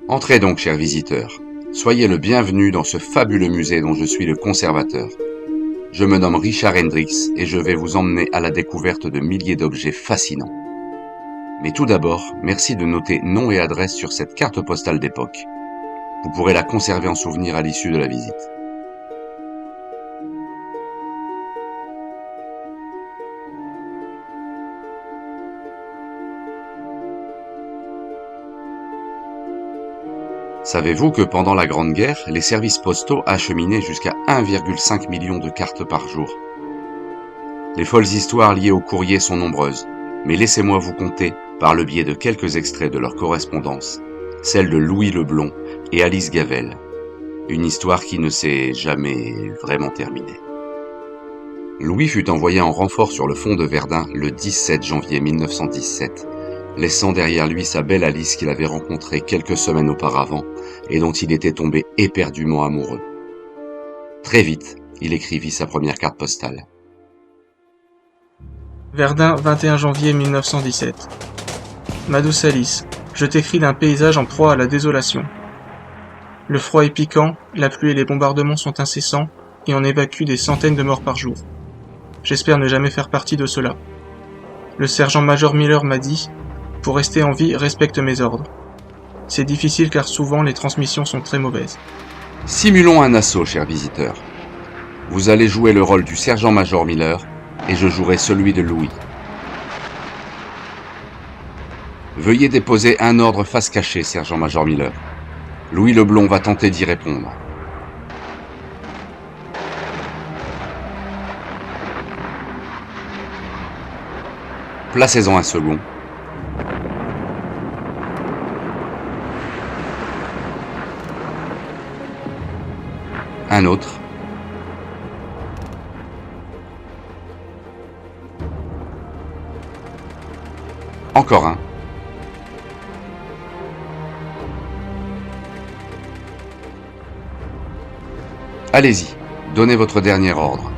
Entrez donc, chers visiteurs. Soyez le bienvenu dans ce fabuleux musée dont je suis le conservateur. Je me nomme Richard Hendrix et je vais vous emmener à la découverte de milliers d'objets fascinants. Mais tout d'abord, merci de noter nom et adresse sur cette carte postale d'époque. Vous pourrez la conserver en souvenir à l'issue de la visite. Savez-vous que pendant la Grande Guerre, les services postaux achemiнаient jusqu'à 1,5 million de cartes par jour? Les folles histoires liées au courrier sont nombreuses, mais laissez-moi vous conter, par le biais de quelques extraits de leur correspondance, celle de Louis Leblond et Alice Gavel. Une histoire qui ne s'est jamais vraiment terminée. Louis fut envoyé en renfort sur le front de Verdun le 17 janvier 1917, laissant derrière lui sa belle Alice qu'il avait rencontrée quelques semaines auparavant et dont il était tombé éperdument amoureux. Très vite, il écrivit sa première carte postale. Verdun, 21 janvier 1917. Ma douce Alice, je t'écris d'un paysage en proie à la désolation. Le froid est piquant, la pluie et les bombardements sont incessants, et on évacue des centaines de morts par jour. J'espère ne jamais faire partie de cela. Le sergent-major Miller m'a dit « Pour rester en vie, respecte mes ordres. » C'est difficile car souvent les transmissions sont très mauvaises. Simulons un assaut, chers visiteurs. Vous allez jouer le rôle du sergent-major Miller, et je jouerai celui de Louis. Veuillez déposer un ordre face cachée, sergent-major Miller. Louis Leblond va tenter d'y répondre. Placez-en un second. Un autre. Encore un. Allez-y, donnez votre dernier ordre.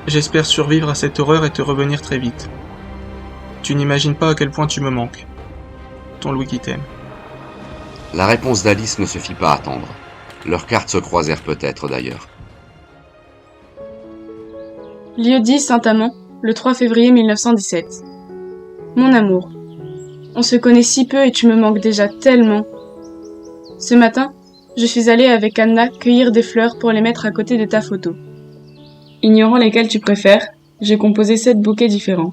J'espère survivre à cette horreur et te revenir très vite. Tu n'imagines pas à quel point tu me manques. Ton Louis qui t'aime. La réponse d'Alice ne se fit pas attendre. Leurs cartes se croisèrent peut-être d'ailleurs. Lieu-dit Saint-Amand, le 3 février 1917. Mon amour, on se connaît si peu et tu me manques déjà tellement. Ce matin, je suis allée avec Anna cueillir des fleurs pour les mettre à côté de ta photo. Ignorant lesquelles tu préfères, j'ai composé 7 bouquets différents.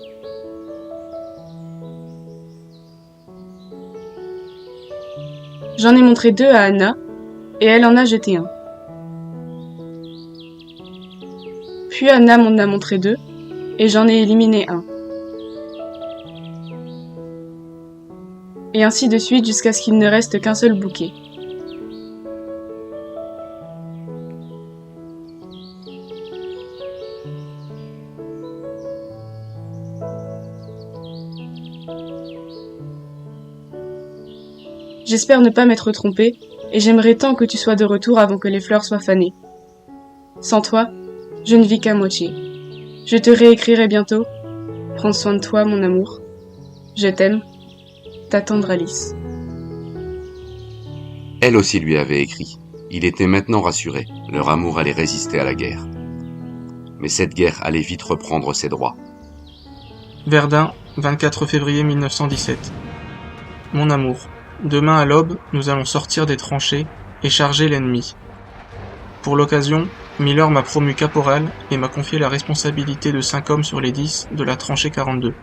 J'en ai montré 2 à Anna, et elle en a jeté un. Puis Anna m'en a montré 2, et j'en ai éliminé un. Et ainsi de suite jusqu'à ce qu'il ne reste qu'un seul bouquet. J'espère ne pas m'être trompée, et j'aimerais tant que tu sois de retour avant que les fleurs soient fanées. Sans toi, je ne vis qu'à moitié. Je te réécrirai bientôt. Prends soin de toi, mon amour. Je t'aime. Ta tendre Alice. Elle aussi lui avait écrit. Il était maintenant rassuré. Leur amour allait résister à la guerre. Mais cette guerre allait vite reprendre ses droits. Verdun, 24 février 1917. Mon amour, demain à l'aube, nous allons sortir des tranchées et charger l'ennemi. Pour l'occasion, Miller m'a promu caporal et m'a confié la responsabilité de 5 hommes sur les 10 de la tranchée 42.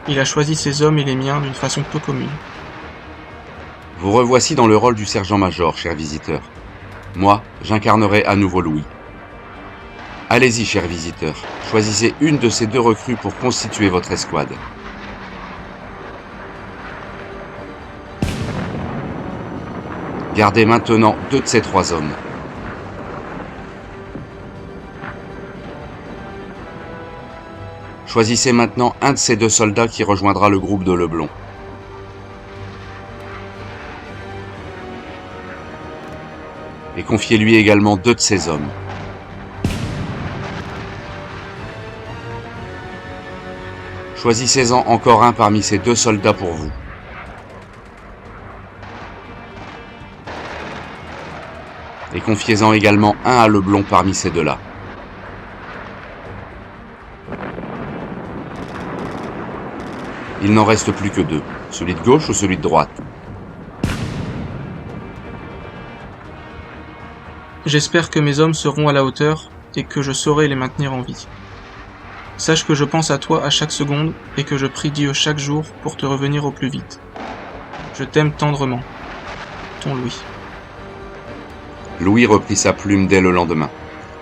Il a choisi ses hommes et les miens d'une façon peu commune. Vous revoici dans le rôle du sergent-major, chers visiteurs. Moi, j'incarnerai à nouveau Louis. Allez-y, chers visiteurs, choisissez une de ces 2 recrues pour constituer votre escouade. Gardez maintenant 2 de ces 3 hommes. Choisissez maintenant un de ces 2 soldats qui rejoindra le groupe de Leblond. et confiez-lui également 2 de ses hommes. Choisissez-en encore un parmi ces 2 soldats pour vous. Et confiez-en également un à Leblond parmi ces 2-là. Il n'en reste plus que 2, celui de gauche ou celui de droite. J'espère que mes hommes seront à la hauteur et que je saurai les maintenir en vie. Sache que je pense à toi à chaque seconde et que je prie Dieu chaque jour pour te revenir au plus vite. Je t'aime tendrement. Ton Louis. Louis reprit sa plume dès le lendemain.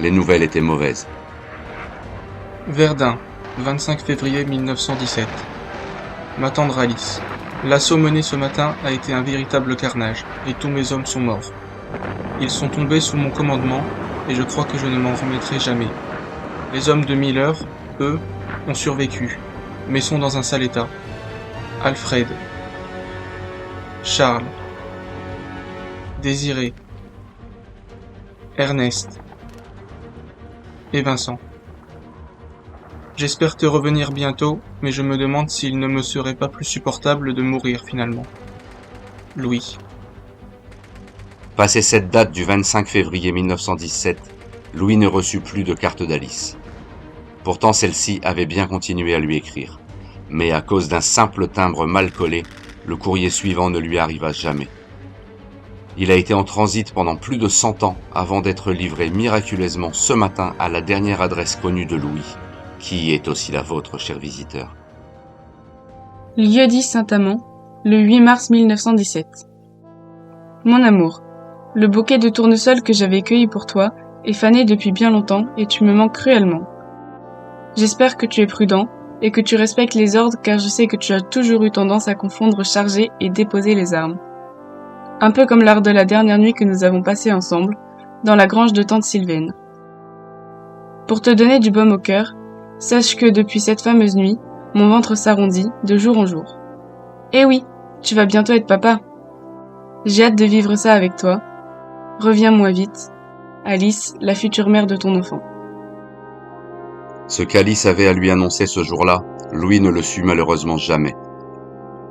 Les nouvelles étaient mauvaises. Verdun, 25 février 1917. Ma tendre Alice, l'assaut mené ce matin a été un véritable carnage, et tous mes hommes sont morts. Ils sont tombés sous mon commandement, et je crois que je ne m'en remettrai jamais. Les hommes de Miller, eux, ont survécu, mais sont dans un sale état. Alfred, Charles, Désiré, Ernest et Vincent. J'espère te revenir bientôt, mais je me demande s'il ne me serait pas plus supportable de mourir finalement. Louis. Passé cette date du 25 février 1917, Louis ne reçut plus de carte d'Alice. Pourtant celle-ci avait bien continué à lui écrire. Mais à cause d'un simple timbre mal collé, le courrier suivant ne lui arriva jamais. Il a été en transit pendant plus de 100 ans avant d'être livré miraculeusement ce matin à la dernière adresse connue de Louis, qui est aussi la vôtre, chers visiteurs. Lieu-dit Saint-Amand, le 8 mars 1917. Mon amour, le bouquet de tournesol que j'avais cueilli pour toi est fané depuis bien longtemps et tu me manques cruellement. J'espère que tu es prudent et que tu respectes les ordres car je sais que tu as toujours eu tendance à confondre charger et déposer les armes. Un peu comme lors de la dernière nuit que nous avons passée ensemble, dans la grange de tante Sylvaine. Pour te donner du baume au cœur, sache que depuis cette fameuse nuit, mon ventre s'arrondit de jour en jour. Eh oui, tu vas bientôt être papa. J'ai hâte de vivre ça avec toi. Reviens-moi vite. Alice, la future mère de ton enfant. Ce qu'Alice avait à lui annoncer ce jour-là, Louis ne le sut malheureusement jamais.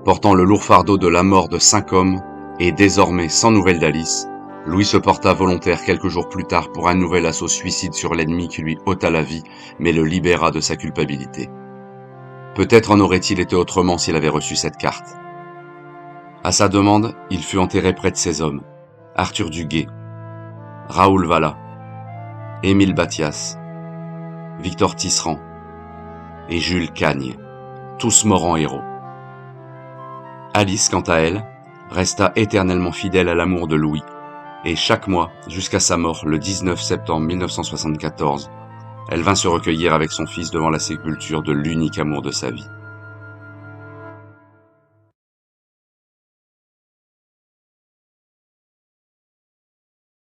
Portant le lourd fardeau de la mort de 5 hommes, et désormais sans nouvelles d'Alice, Louis se porta volontaire quelques jours plus tard pour un nouvel assaut suicide sur l'ennemi qui lui ôta la vie, mais le libéra de sa culpabilité. Peut-être en aurait-il été autrement s'il avait reçu cette carte. À sa demande, il fut enterré près de ses hommes, Arthur Duguay, Raoul Valla, Émile Bathias, Victor Tisserand et Jules Cagne, tous morts en héros. Alice, quant à elle, resta éternellement fidèle à l'amour de Louis, et chaque mois, jusqu'à sa mort le 19 septembre 1974, elle vint se recueillir avec son fils devant la sépulture de l'unique amour de sa vie.